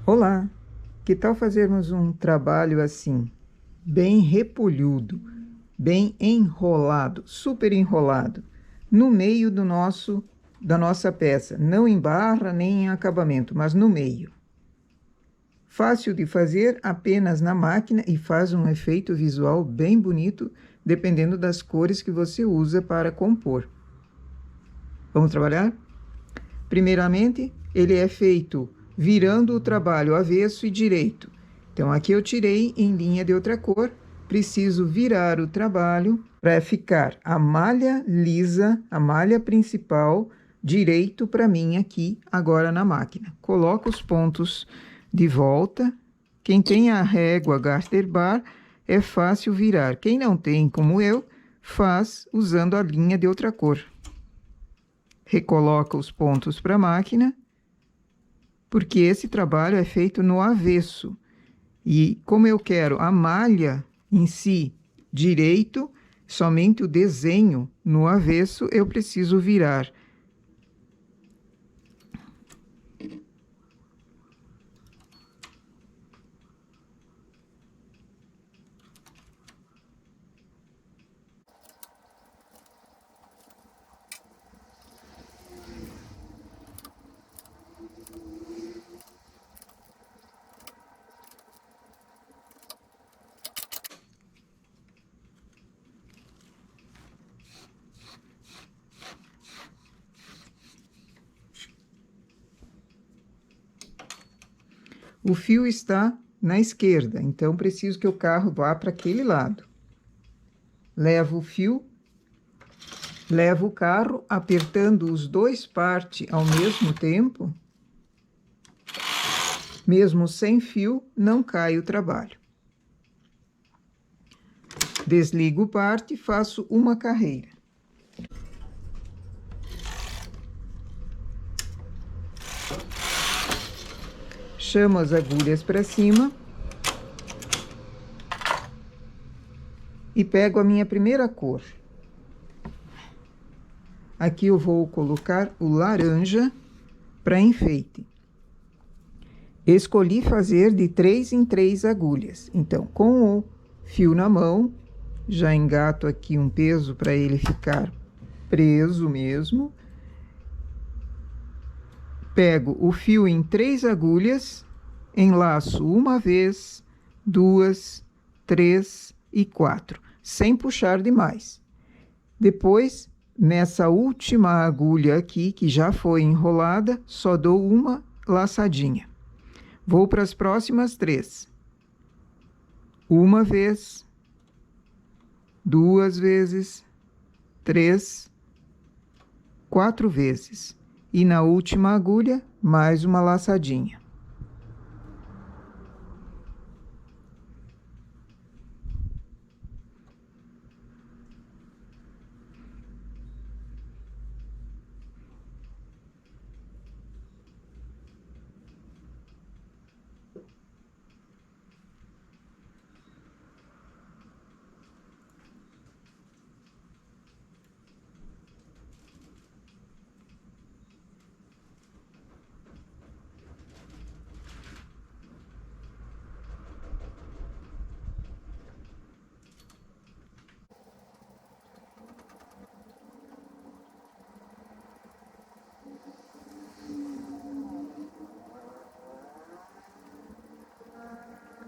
Olá, que tal fazermos um trabalho assim, bem repolhudo, bem enrolado, super enrolado, no meio da nossa peça, não em barra nem em acabamento, mas no meio. Fácil de fazer apenas na máquina e faz um efeito visual bem bonito, dependendo das cores que você usa para compor. Vamos trabalhar? Primeiramente, ele é feito virando o trabalho avesso e direito. Então, aqui eu tirei em linha de outra cor, preciso virar o trabalho para ficar a malha lisa, a malha principal, direito para mim aqui, agora na máquina. Coloco os pontos de volta. Quem tem a régua Garter Bar é fácil virar. Quem não tem, como eu, faz usando a linha de outra cor. Recoloca os pontos para a máquina, porque esse trabalho é feito no avesso. E como eu quero a malha em si direito, somente o desenho no avesso, eu preciso virar. O fio está na esquerda, então preciso que o carro vá para aquele lado. Levo o fio, levo o carro apertando os dois partes ao mesmo tempo. Mesmo sem fio, não cai o trabalho. Desligo o parte e faço uma carreira. Chamo as agulhas para cima e pego a minha primeira cor. Aqui eu vou colocar o laranja para enfeite. Escolhi fazer de 3 em 3 agulhas. Então, com o fio na mão, já engato aqui um peso para ele ficar preso mesmo. Pego o fio em 3 agulhas, enlaço uma vez, 2, 3 e 4, sem puxar demais. Depois, nessa última agulha aqui, que já foi enrolada, só dou uma laçadinha. Vou para as próximas 3. Uma vez, 2 vezes, 3, 4 vezes. E na última agulha, mais uma laçadinha.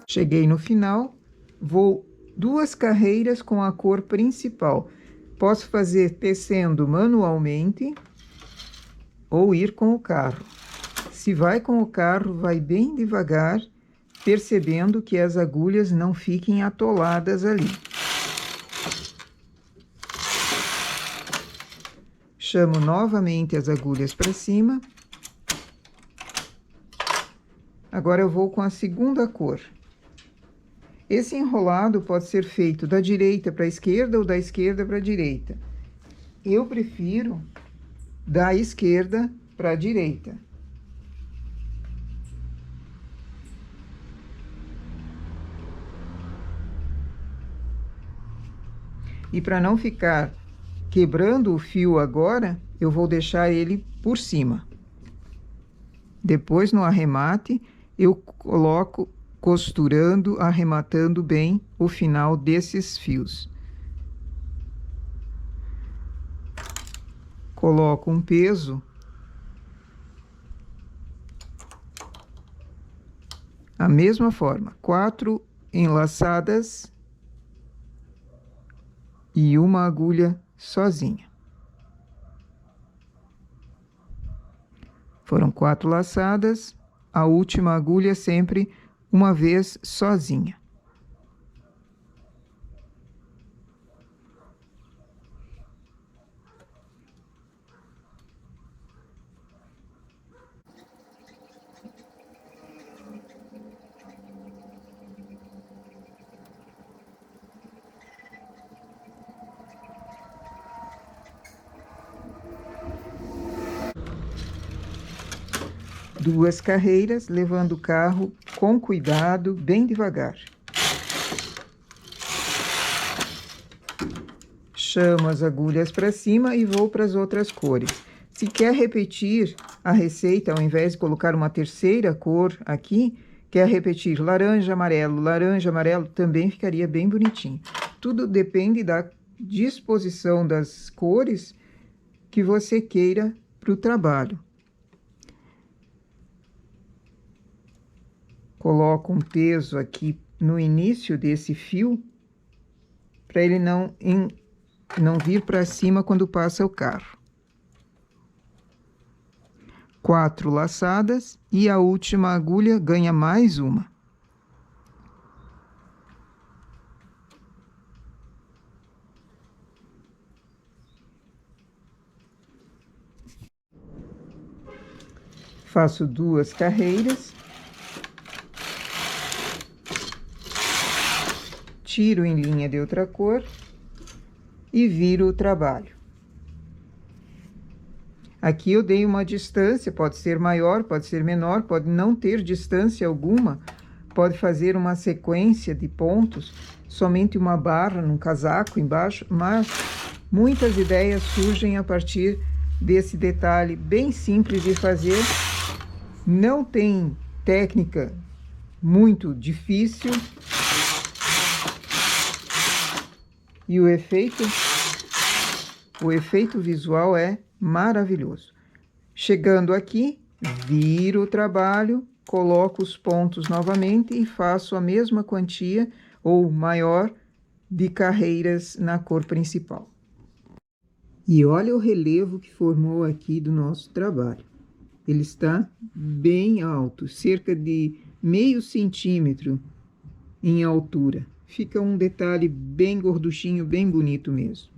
Cheguei no final, vou 2 carreiras com a cor principal. Posso fazer tecendo manualmente ou ir com o carro. Se vai com o carro, vai bem devagar, percebendo que as agulhas não fiquem atoladas ali. Chamo novamente as agulhas para cima. Agora eu vou com a segunda cor. Esse enrolado pode ser feito da direita para a esquerda ou da esquerda para a direita. Eu prefiro da esquerda para a direita. E para não ficar quebrando o fio agora, eu vou deixar ele por cima. Depois, no arremate, eu coloco costurando, arrematando bem o final desses fios. Coloco um peso a mesma forma, 4 enlaçadas e uma agulha sozinha. Foram 4 laçadas, a última agulha sempre uma vez sozinha. Duas carreiras, levando o carro com cuidado, bem devagar. Chamo as agulhas para cima e vou para as outras cores. Se quer repetir a receita, ao invés de colocar uma terceira cor aqui, quer repetir laranja, amarelo, também ficaria bem bonitinho. Tudo depende da disposição das cores que você queira para o trabalho. Coloco um peso aqui no início desse fio, para ele não vir para cima quando passa o carro. 4 laçadas e a última agulha ganha mais uma. Faço 2 carreiras. Tiro em linha de outra cor e viro o trabalho. Aqui eu dei uma distância, pode ser maior, pode ser menor, pode não ter distância alguma, pode fazer uma sequência de pontos, somente uma barra num casaco embaixo, mas muitas ideias surgem a partir desse detalhe bem simples de fazer. Não tem técnica muito difícil. E o efeito visual é maravilhoso. Chegando aqui, viro o trabalho, coloco os pontos novamente e faço a mesma quantia ou maior de carreiras na cor principal. E olha o relevo que formou aqui do nosso trabalho. Ele está bem alto, cerca de meio centímetro em altura. Fica um detalhe bem gorduchinho, bem bonito mesmo.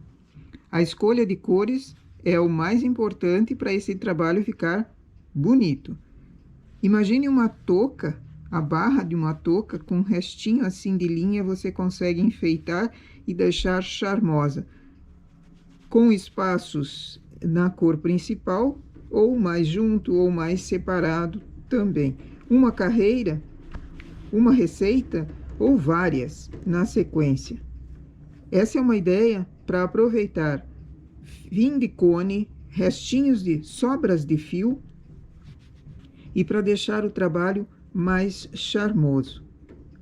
A escolha de cores é o mais importante para esse trabalho ficar bonito. Imagine uma touca, a barra de uma touca com um restinho assim de linha, você consegue enfeitar e deixar charmosa. Com espaços na cor principal, ou mais junto ou mais separado também. Uma carreira, uma receita ou várias na sequência. Essa é uma ideia para aproveitar fim de cone, restinhos de sobras de fio e para deixar o trabalho mais charmoso,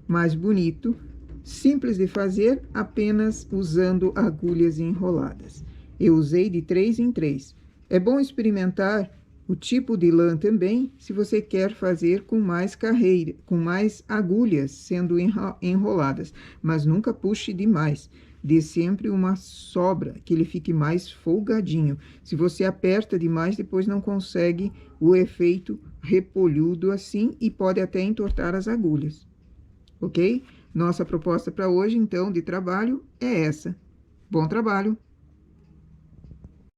mais bonito, simples de fazer, apenas usando agulhas enroladas. Eu usei de 3 em 3. É bom experimentar o tipo de lã também, se você quer fazer com mais carreira, com mais agulhas sendo enroladas, mas nunca puxe demais. Dê sempre uma sobra, que ele fique mais folgadinho. Se você aperta demais, depois não consegue o efeito repolhudo assim e pode até entortar as agulhas. Ok? Nossa proposta para hoje, então, de trabalho é essa. Bom trabalho!